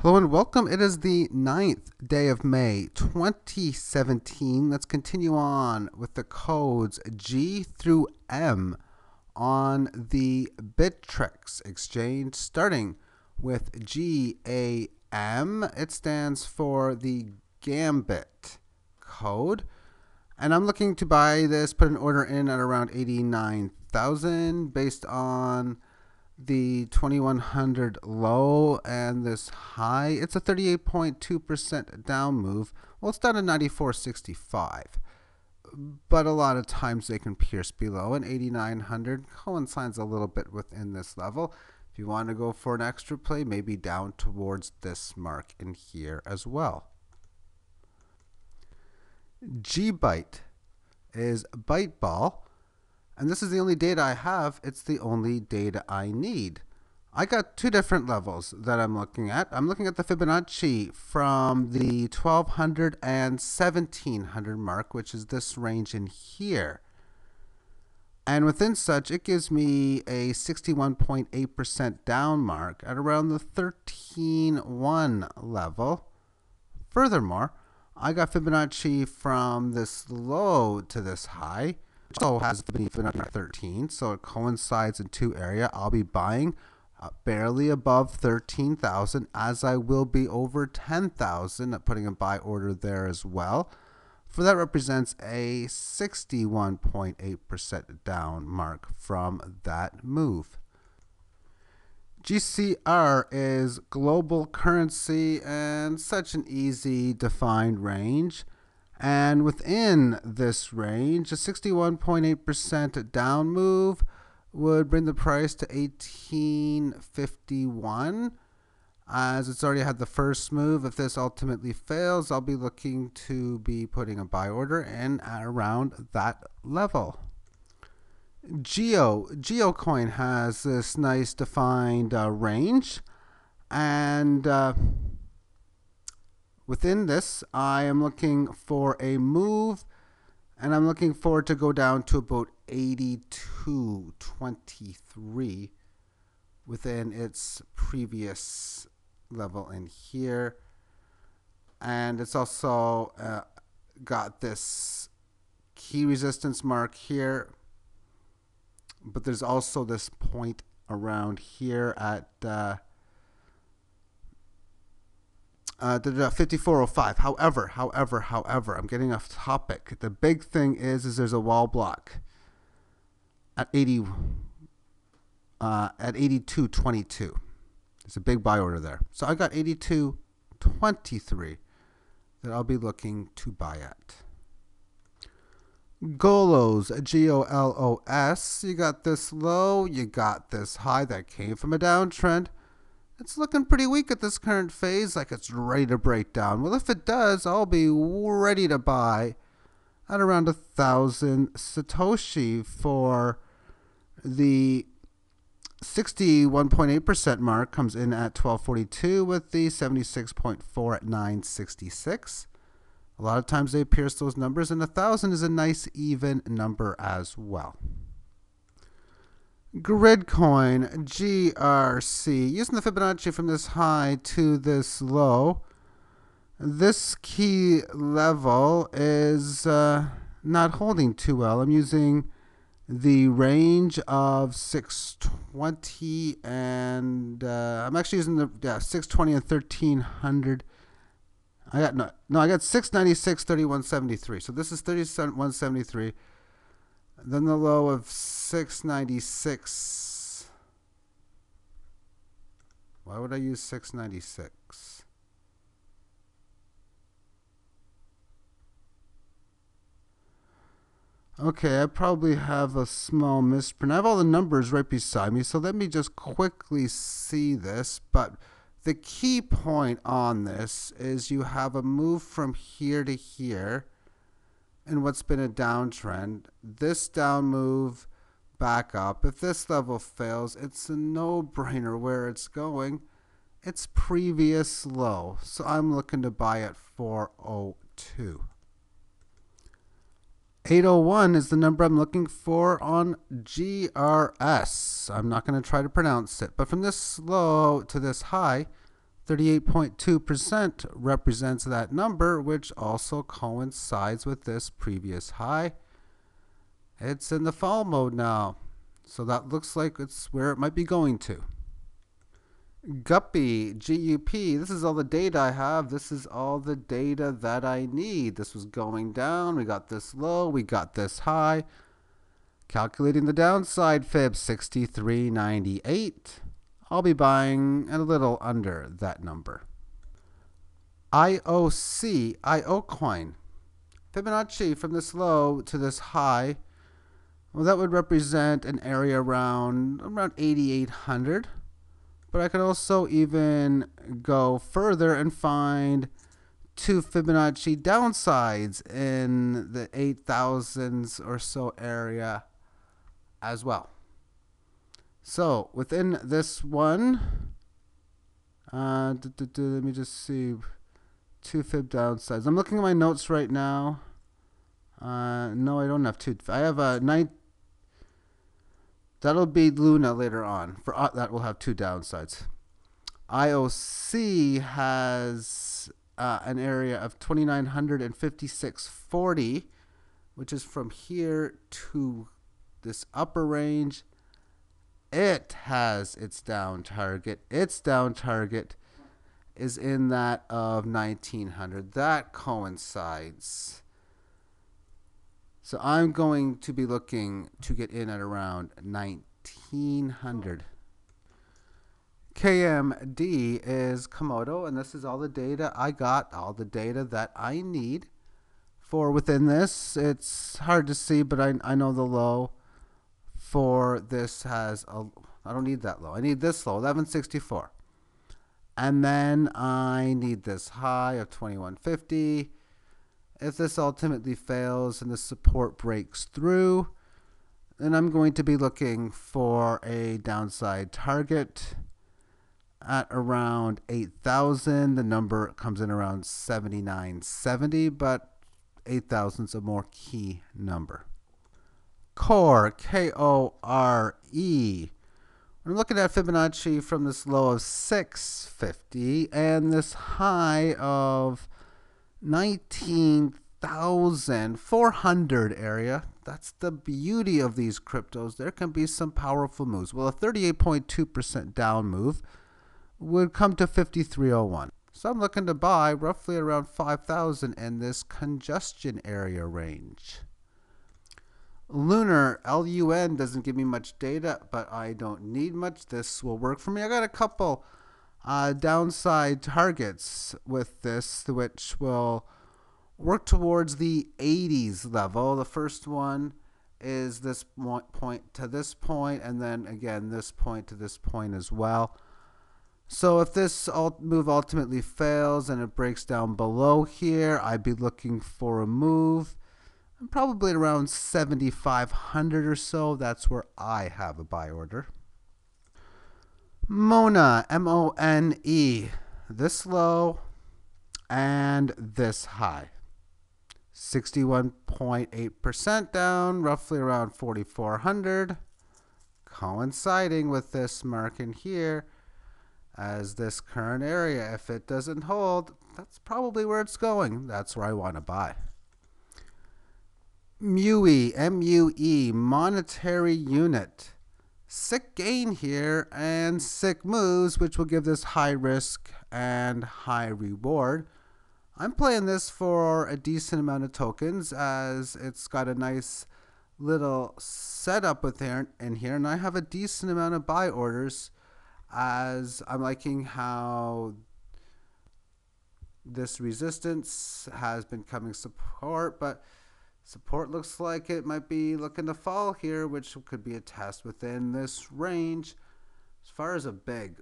Hello and welcome. It is the 9th day of May 2017. Let's continue on with the codes G through M on the Bittrex exchange, starting with GAM. It stands for the Gambit code. And I'm looking to buy this, put an order in at around 89,000 based on the 2100 low and this high. It's a 38.2% down move. Well, it's down to 94.65, but a lot of times they can pierce below, and 8900 coincides a little bit within this level. If you want to go for an extra play, maybe down towards this mark in here as well. GByte is Byteball. And this is the only data I have. It's the only data I need. I got two different levels that I'm looking at. I'm looking at the Fibonacci from the 1200 and 1700 mark, which is this range in here. And within such, it gives me a 61.8% down mark at around the 13.1 level. Furthermore, I got Fibonacci from this low to this high. Also has Fibonacci 13, so it coincides in two areas. I'll be buying barely above 13,000, as I will be over 10,000, putting a buy order there as well. For that represents a 61.8% down mark from that move. GCR is global currency and such an easy defined range. And within this range, a 61.8% down move would bring the price to 1851. As it's already had the first move, if this ultimately fails, I'll be looking to be putting a buy order in at around that level. GeoCoin has this nice defined range, and within this, I am looking for a move, and I'm looking for it to go down to about 82.23 within its previous level in here. And it's also got this key resistance mark here, but there's also this point around here at 5405. However, I'm getting off topic. The big thing is there's a wall block at 82.22. There's a big buy order there. So I got 82.23 that I'll be looking to buy at. Golos, GOLOS. You got this low, you got this high that came from a downtrend. It's looking pretty weak at this current phase, like it's ready to break down. Well, if it does, I'll be ready to buy at around 1,000 Satoshi for the 61.8% mark. Comes in at 1242 with the 76.4 at 966. A lot of times they pierce those numbers, and 1,000 is a nice even number as well. Gridcoin, GRC, using the Fibonacci from this high to this low. This key level is not holding too well. I'm using the range of 620 and I'm actually using the 620 and 1300. I got 696, 3173. So this is 3173. Then the low of 696. Why would I use 696? Okay, I probably have a small misprint. I have all the numbers right beside me, so let me just quickly see this. But the key point on this is you have a move from here to here in what's been a downtrend. This down move back up. If this level fails, it's a no-brainer where it's going. It's previous low, so I'm looking to buy at 402. 801 is the number I'm looking for on GRS. I'm not going to try to pronounce it, but from this low to this high, 38.2% represents that number, which also coincides with this previous high. It's in the fall mode now, so that looks like it's where it might be going to. Guppy, GUP, this is all the data I have. This is all the data that I need. This was going down. We got this low. We got this high. Calculating the downside fib, 63.98. I'll be buying a little under that number. IOC, IOcoin. Fibonacci from this low to this high. Well, that would represent an area around 8,800. But I could also even go further and find two Fibonacci downsides in the 8,000s or so area as well. So within this one, let me just see, two fib downsides. I'm looking at my notes right now. No, I don't have two. I have a 9. That'll be Luna later on. For that, will have two downsides. IOC has an area of 2,956.40, which is from here to this upper range. It has its down target. Its down target is in that of 1,900. That coincides. So I'm going to be looking to get in at around 1,900. KMD is Komodo, and this is all the data I got, all the data that I need for within this. It's hard to see, but I know the low for this has a, I don't need that low. I need this low, 1164. And then I need this high of 2150. If this ultimately fails and the support breaks through, then I'm going to be looking for a downside target at around 8,000. The number comes in around 7970, but 8,000 is a more key number. Core, K-O-R-E. We're looking at Fibonacci from this low of 650 and this high of 19,400 area. That's the beauty of these cryptos. There can be some powerful moves. Well, a 38.2% down move would come to 5301. So I'm looking to buy roughly around 5,000 in this congestion area range. Lunar, LUN, doesn't give me much data, but I don't need much. This will work for me. I got a couple downside targets with this, which will work towards the 80s level. The first one is this point to this point, and then again this point to this point as well. So if this move ultimately fails and it breaks down below here, I'd be looking for a move. I'm probably around 7,500 or so. That's where I have a buy order. Mone, M-O-N-E, this low and this high. 61.8% down, roughly around 4,400, coinciding with this mark in here as this current area. If it doesn't hold, that's probably where it's going. That's where I want to buy. MUE, M-U-E, monetary unit. Sick gain here and sick moves, which will give this high risk and high reward. I'm playing this for a decent amount of tokens as it's got a nice little setup in here, and I have a decent amount of buy orders as I'm liking how this resistance has been coming support, but support looks like it might be looking to fall here, which could be a test within this range. As far as a big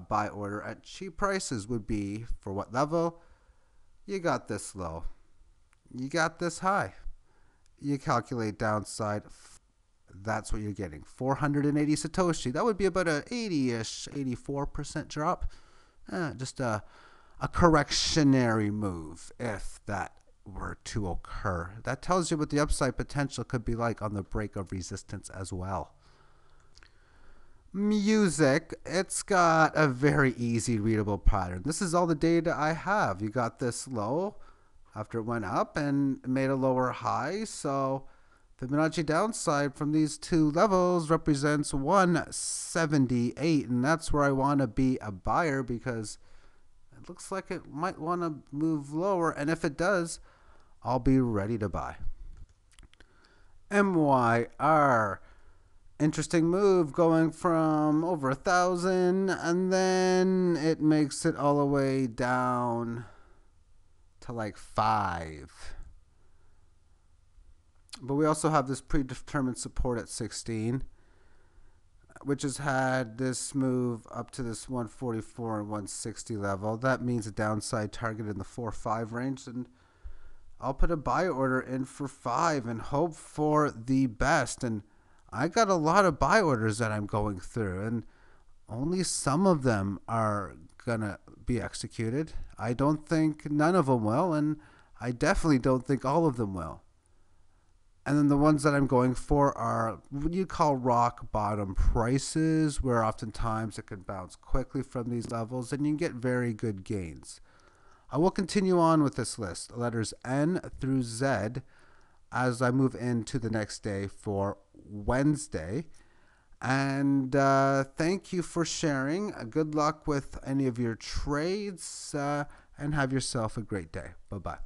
buy order at cheap prices would be for what level? You got this low. You got this high. You calculate downside. That's what you're getting. 480 Satoshi. That would be about a 80-ish, 84% drop. Just a correctionary move if that were to occur. That tells you what the upside potential could be like on the break of resistance as well. Music, it's got a very easy readable pattern. This is all the data I have. You got this low after it went up and made a lower high. So Fibonacci downside from these two levels represents 178, and that's where I want to be a buyer because it looks like it might want to move lower, and if it does, I'll be ready to buy. MYR, interesting move going from over 1,000 and then it makes it all the way down to like 5. But we also have this predetermined support at 16, which has had this move up to this 144 and 160 level. That means a downside target in the 4-5 range, and I'll put a buy order in for 5 and hope for the best. And I got a lot of buy orders that I'm going through, and only some of them are gonna be executed. I don't think none of them will, and I definitely don't think all of them will. And then the ones that I'm going for are what you call rock bottom prices, where oftentimes it can bounce quickly from these levels and you can get very good gains. I will continue on with this list, letters N through Z, as I move into the next day for Wednesday. And thank you for sharing. Good luck with any of your trades, and have yourself a great day. Bye-bye.